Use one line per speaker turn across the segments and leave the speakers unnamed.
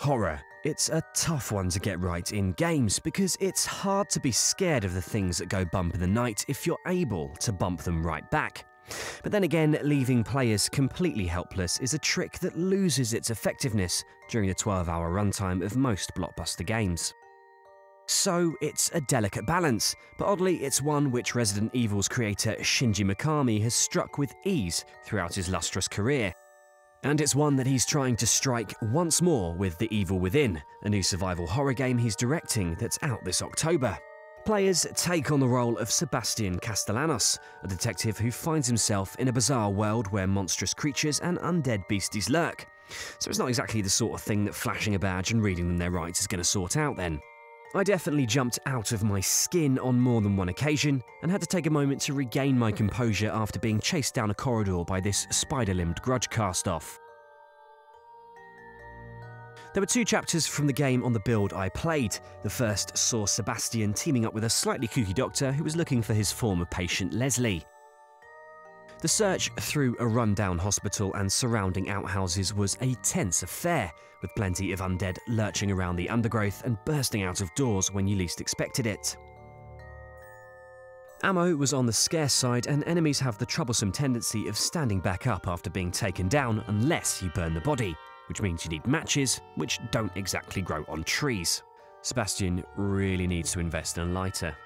Horror. It's a tough one to get right in games because it's hard to be scared of the things that go bump in the night if you're able to bump them right back. But then again, leaving players completely helpless is a trick that loses its effectiveness during the 12-hour runtime of most blockbuster games. So it's a delicate balance, but oddly it's one which Resident Evil's creator Shinji Mikami has struck with ease throughout his lustrous career. And it's one that he's trying to strike once more with The Evil Within, a new survival horror game he's directing that's out this October. Players take on the role of Sebastian Castellanos, a detective who finds himself in a bizarre world where monstrous creatures and undead beasties lurk. So it's not exactly the sort of thing that flashing a badge and reading them their rights is going to sort out then. I definitely jumped out of my skin on more than one occasion and had to take a moment to regain my composure after being chased down a corridor by this spider-limbed grudge cast-off. There were 2 chapters from the game on the build I played. The first saw Sebastian teaming up with a slightly kooky doctor who was looking for his former patient Leslie. The search through a run-down hospital and surrounding outhouses was a tense affair, with plenty of undead lurching around the undergrowth and bursting out of doors when you least expected it. Ammo was on the scarce side, and enemies have the troublesome tendency of standing back up after being taken down unless you burn the body, which means you need matches, which don't exactly grow on trees. Sebastian really needs to invest in a lighter.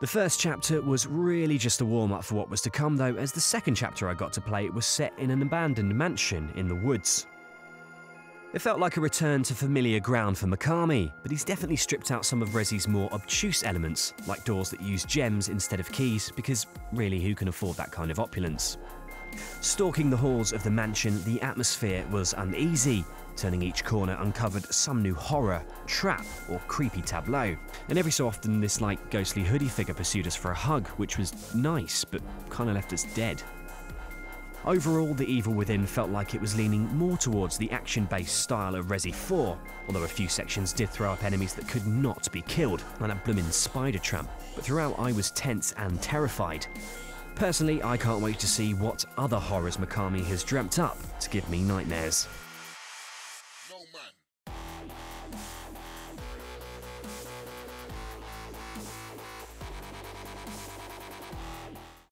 The first chapter was really just a warm-up for what was to come though, as the second chapter I got to play was set in an abandoned mansion in the woods. It felt like a return to familiar ground for Mikami, but he's definitely stripped out some of Resi's more obtuse elements, like doors that use gems instead of keys, because really who can afford that kind of opulence? Stalking the halls of the mansion, the atmosphere was uneasy. Turning each corner uncovered some new horror, trap, or creepy tableau. And every so often this ghostly hoodie figure pursued us for a hug, which was nice, but kinda left us dead. Overall, The Evil Within felt like it was leaning more towards the action-based style of Resi 4, although a few sections did throw up enemies that could not be killed, like that bloomin' spider tramp. But throughout I was tense and terrified. Personally, I can't wait to see what other horrors Mikami has dreamt up to give me nightmares.